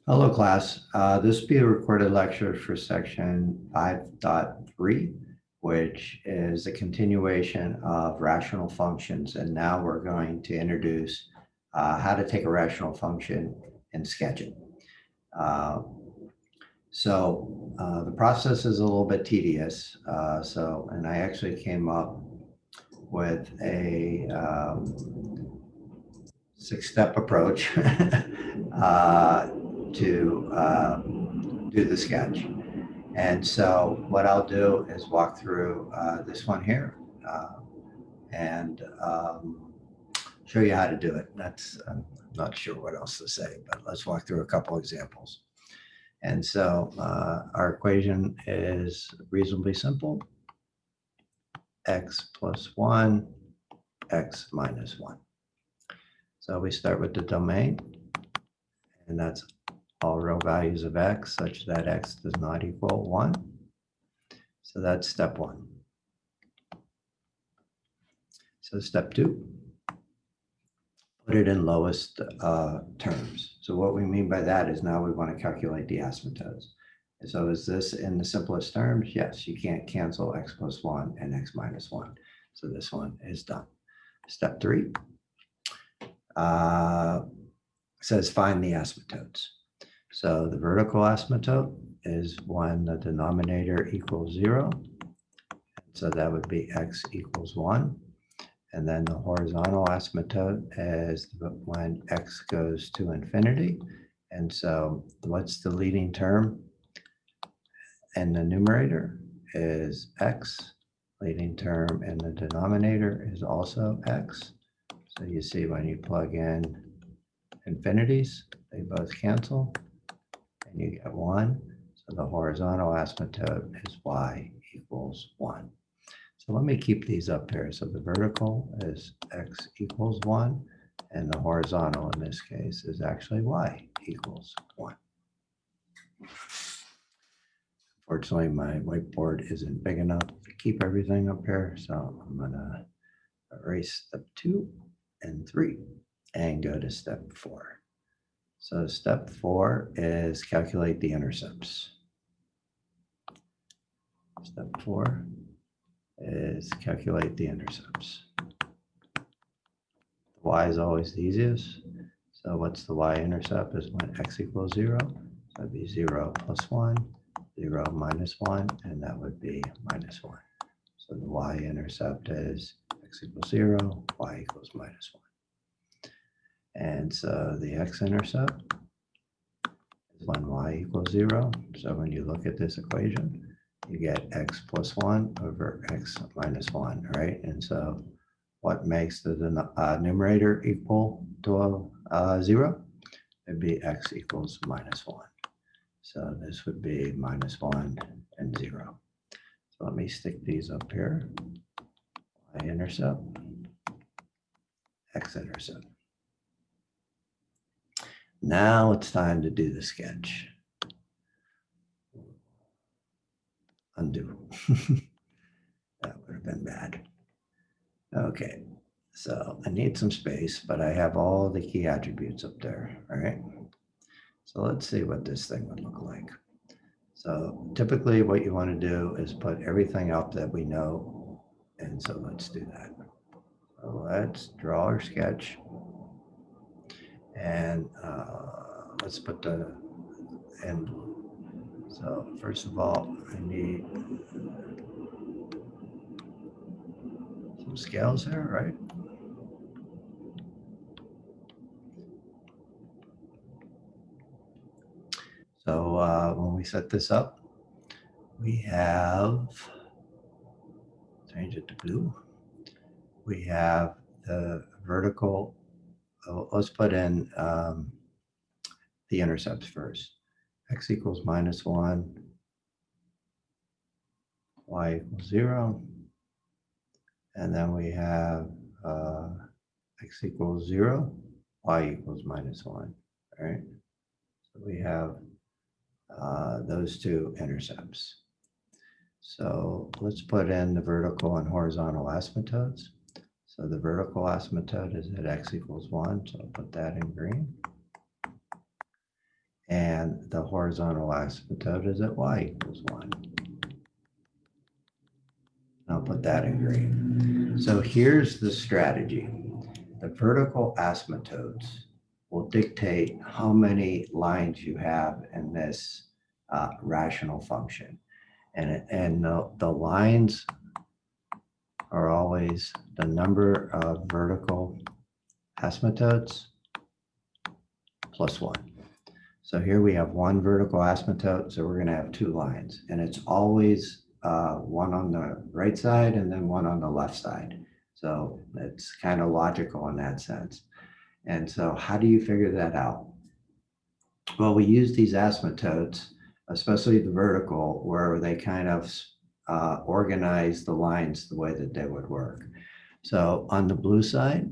Hello, class. This will be a recorded lecture for section 5.3, which is a continuation of rational functions. And now we're going to introduce how to take a rational function and sketch it. The process is a little bit tedious. And I actually came up with a 6-step approach to do the sketch. And so what I'll do is walk through this one here and show you how to do it. I'm not sure what else to say, but let's walk through a couple examples. And so our equation is reasonably simple. X plus 1, x minus 1. So we start with the domain, and that's all real values of x such that x does not equal 1. So that's step 1. So step 2, put it in lowest terms. So what we mean by that is now we want to calculate the asymptotes. And so is this in the simplest terms? Yes, you can't cancel x plus 1 and x minus 1. So this one is done. Step 3 says find the asymptotes. So the vertical asymptote is when the denominator equals 0. So that would be x equals 1. And then the horizontal asymptote is when x goes to infinity. And so what's the leading term in the numerator is x. Leading term in the denominator is also x. So you see when you plug in infinities, they both cancel and you get 1. So the horizontal asymptote is y equals 1. So let me keep these up here. So the vertical is x equals 1, and the horizontal in this case is actually y equals 1. Unfortunately, my whiteboard isn't big enough to keep everything up here, so I'm going to erase step 2 and 3 and go to step 4. So step 4 is calculate the intercepts. Step 4 is calculate the intercepts. Y is always the easiest. So what's the y-intercept is when x equals 0. So that'd be 0 plus 1, 0 minus 1, and that would be minus 1. So the y-intercept is x equals 0, y equals minus 1. And so the x-intercept is when y equals 0. So when you look at this equation, you get x plus 1 over x minus 1, right? And so what makes the numerator equal to 0? It'd be x equals minus 1. So this would be minus 1 and 0. So let me stick these up here. Y-intercept, x-intercept. Now it's time to do the sketch. Undo. That would have been bad. Okay, so I need some space, but I have all the key attributes up there, all right? So let's see what this thing would look like. So typically what you want to do is put everything up that we know, and so let's do that. So let's draw our sketch, and let's put the end. So first of all, I need some scales here, right? So when we set this up, we have, change it to blue. We have the vertical, let's put in the intercepts first. X equals minus 1, y equals 0. And then we have x equals 0, y equals minus 1, right? So we have those two intercepts. So let's put in the vertical and horizontal asymptotes. So the vertical asymptote is at x equals 1, so I'll put that in green. And then the horizontal asymptote is at y equals 1. I'll put that in green. So here's the strategy. The vertical asymptotes will dictate how many lines you have in this rational function. And the lines are always the number of vertical asymptotes plus 1. So here we have one vertical asymptote, so we're going to have two lines, and it's always one on the right side and then one on the left side. So it's kind of logical in that sense. And so how do you figure that out? Well, we use these asymptotes, especially the vertical, where they kind of organize the lines the way that they would work. So on the blue side,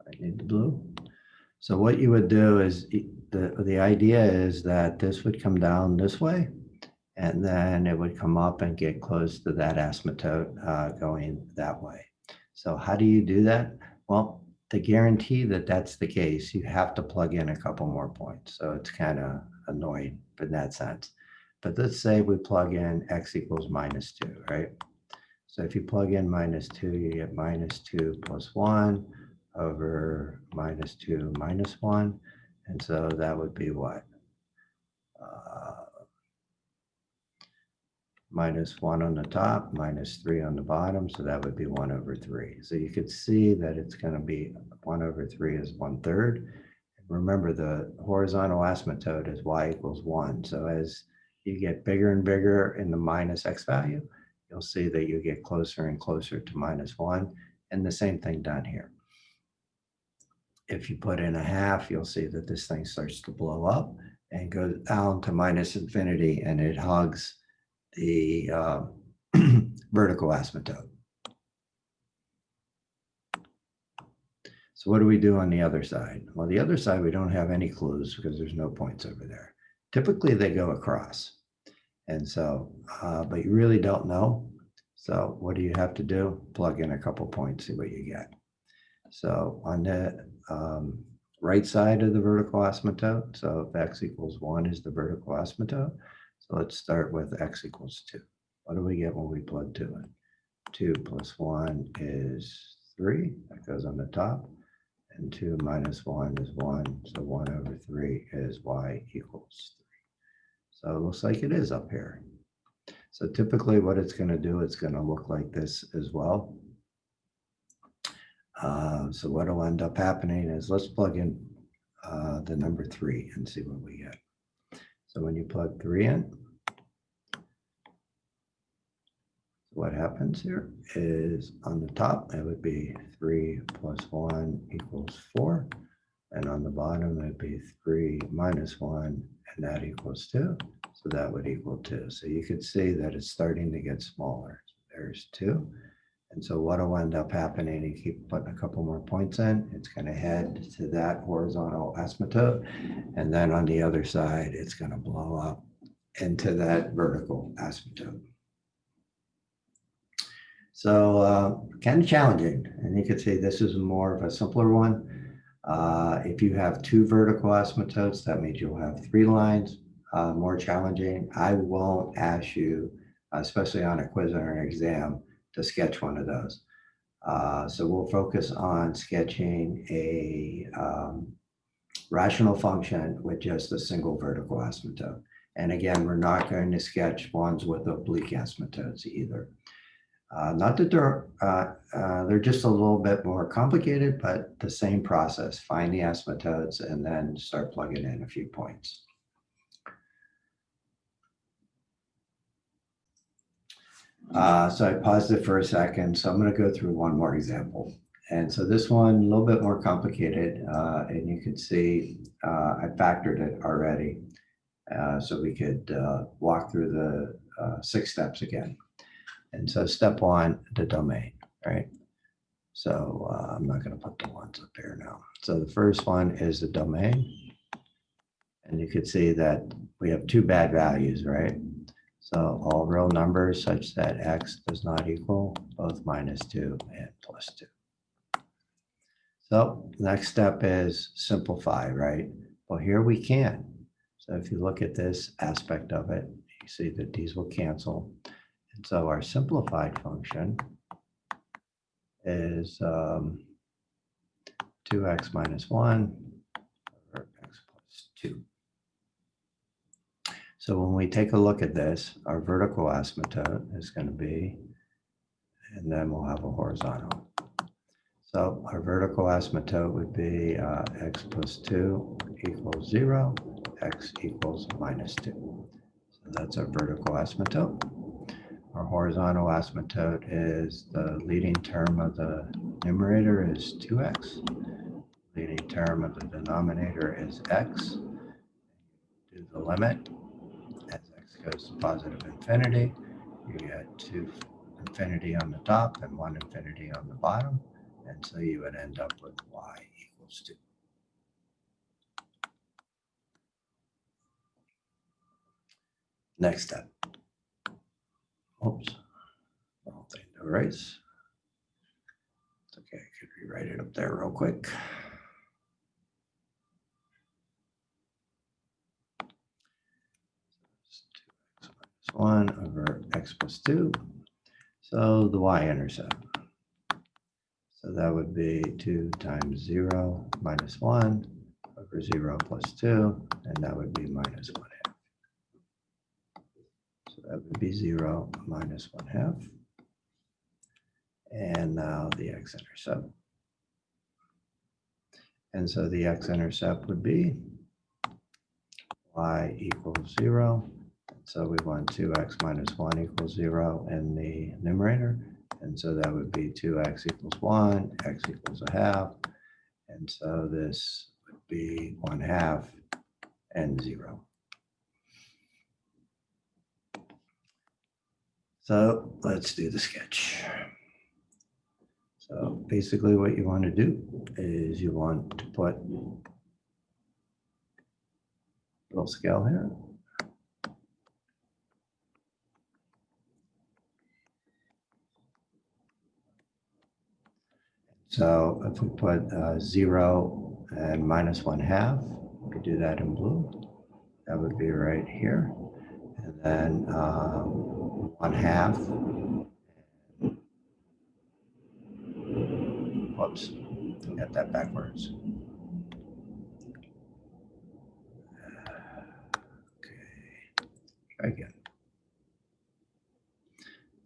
I need the blue. So what you would do is the idea is that this would come down this way, and then it would come up and get close to that asymptote going that way. So how do you do that? Well, to guarantee that that's the case, you have to plug in a couple more points. So it's kind of annoying in that sense. But let's say we plug in x equals -2, right? So if you plug in -2, you get -2 plus 1 over -2 minus 1. And so that would be what? -1 on the top, -3 on the bottom. So that would be 1 over 3. So you could see that it's going to be 1 over 3 is 1/3. Remember, the horizontal asymptote is y equals 1. So as you get bigger and bigger in the minus x value, you'll see that you get closer and closer to -1. And the same thing down here. If you put in a half, you'll see that this thing starts to blow up and go down to -infinity, and it hugs the vertical asymptote. So what do we do on the other side? Well, the other side, we don't have any clues because there's no points over there. Typically, they go across. And so, but you really don't know. So what do you have to do? Plug in a couple points, see what you get. So on the right side of the vertical asymptote, so if x equals 1 is the vertical asymptote, so let's start with x equals 2. What do we get when we plug 2 in? 2 plus 1 is 3. That goes on the top. And 2 minus 1 is 1. So 1 over 3 is y equals 3. So it looks like it is up here. So typically what it's going to do, it's going to look like this as well. So what will end up happening is, let's plug in the number 3 and see what we get. So when you plug 3 in, what happens here is on the top, it would be 3 plus 1 equals 4. And on the bottom, it would be 3 minus 1, and that equals 2. So that would equal 2. So you could see that it's starting to get smaller. There's 2. And so what will end up happening, you keep putting a couple more points in, it's going to head to that horizontal asymptote. And then on the other side, it's going to blow up into that vertical asymptote. So kind of challenging. And you can see this is more of a simpler one. If you have 2 vertical asymptotes, that means you'll have 3 lines. More challenging. I won't ask you, especially on a quiz or an exam, to sketch one of those. So we'll focus on sketching a rational function with just a single vertical asymptote. And again, we're not going to sketch ones with oblique asymptotes either. Not that they're just a little bit more complicated, but the same process. Find the asymptotes and then start plugging in a few points. So I paused it for a second. So I'm going to go through one more example. And so this one, a little bit more complicated. And you can see I factored it already. So we could walk through the 6 steps again. And so step 1, the domain, right? So I'm not going to put the ones up here now. So the first one is the domain. And you can see that we have 2 bad values, right? So all real numbers such that x does not equal both -2 and +2. So next step is simplify, right? Well, here we can. So if you look at this aspect of it, you see that these will cancel. And so our simplified function is 2x minus 1 over x plus 2. So when we take a look at this, our vertical asymptote is going to be, and then we'll have a horizontal. So our vertical asymptote would be x plus 2 equals 0, x equals minus 2. So that's our vertical asymptote. Our horizontal asymptote is the leading term of the numerator is 2x. Leading term of the denominator is x. Do the limit as x goes to positive infinity. You get 2 infinity on the top and 1 infinity on the bottom. And so you would end up with y equals 2. Next step. Oops. Wrong thing to erase. It's okay. I could rewrite it up there real quick. It's 2x minus 1 over x plus 2. So the y-intercept. So that would be 2 times 0 minus 1 over 0 plus 2, and that would be minus 1 half. So that would be 0 minus 1 half. And now the x-intercept. And so the x-intercept would be y equals 0. So we want 2x minus 1 equals 0 in the numerator. And so that would be 2x equals 1, x equals a half. And so this would be 1 half and 0. So let's do the sketch. So basically what you want to do is you want to put a little scale here. So if we put 0 and minus 1 half, we do that in blue. That would be right here. And then 1 half. Whoops, got that backwards. Okay, try again.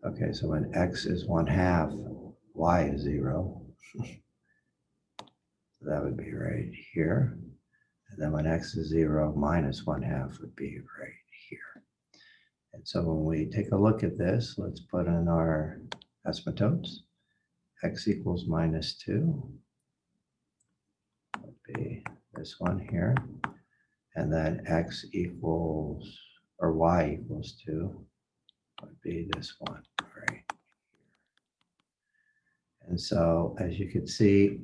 Okay, so when x is 1 half, y is 0. So that would be right here. And then when x is 0, minus 1 half would be right here. And so when we take a look at this, let's put in our asymptotes. X equals minus 2 would be this one here. And then x equals, or y equals 2 would be this one right here. And so as you can see,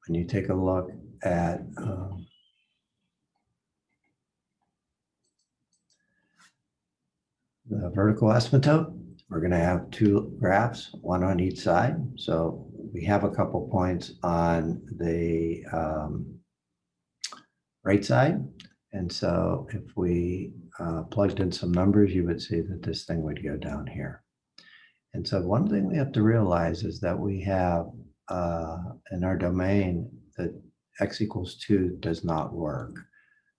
when you take a look at the vertical asymptote, we're going to have 2 graphs, one on each side. So we have a couple points on the right side. And so if we plugged in some numbers, you would see that this thing would go down here. And so one thing we have to realize is that we have in our domain that x equals 2 does not work.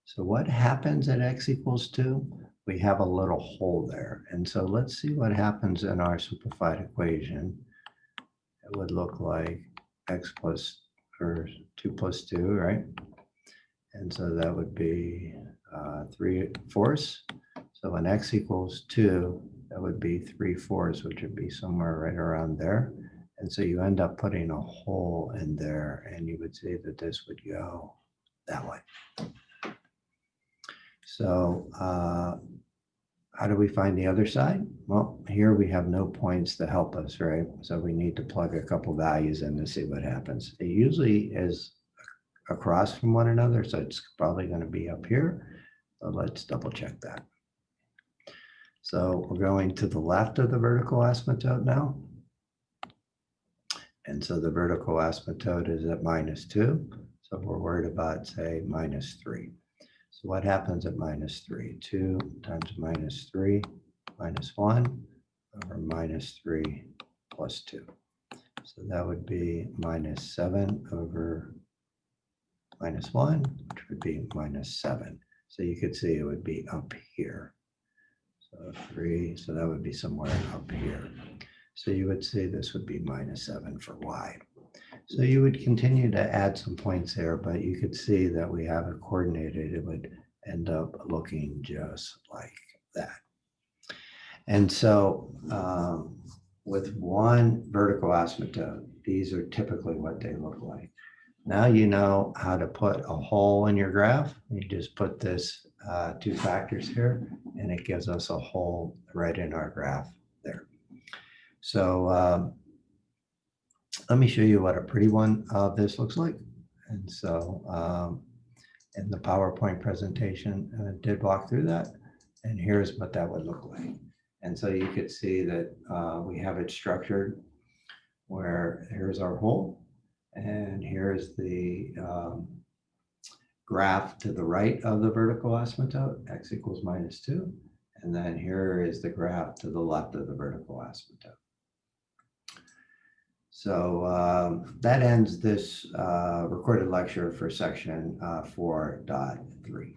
So what happens at x equals 2? We have a little hole there. And so let's see what happens in our simplified equation. It would look like x plus, or 2 plus 2, right? And so that would be 3/4. So when x equals 2, that would be 3/4, which would be somewhere right around there. And so you end up putting a hole in there, and you would see that this would go that way. So how do we find the other side? Well, here we have no points to help us, right? So we need to plug a couple values in to see what happens. It usually is across from one another, so it's probably going to be up here. So let's double check that. So we're going to the left of the vertical asymptote now. And so the vertical asymptote is at -2. So So we're worried about, say, -3. So what happens at -3? 2 times -3 minus 1 over -3 plus 2. So that would be -7 over -1, which would be -7. So you could see it would be up here. So 3, so that would be somewhere up here. So you would see this would be -7 for y. So you would continue to add some points there, but you could see that we have it coordinated. It would end up looking just like that. And so with one vertical asymptote, these are typically what they look like. Now you know how to put a hole in your graph. You just put this 2 factors here, and it gives us a hole right in our graph there. So let me show you what a pretty one of this looks like. And so in the PowerPoint presentation, I did walk through that, and here's what that would look like. And so you could see that we have it structured where here's our hole, and here's the graph to the right of the vertical asymptote, x equals -2. And then here is the graph to the left of the vertical asymptote. So that ends this recorded lecture for section 4.3.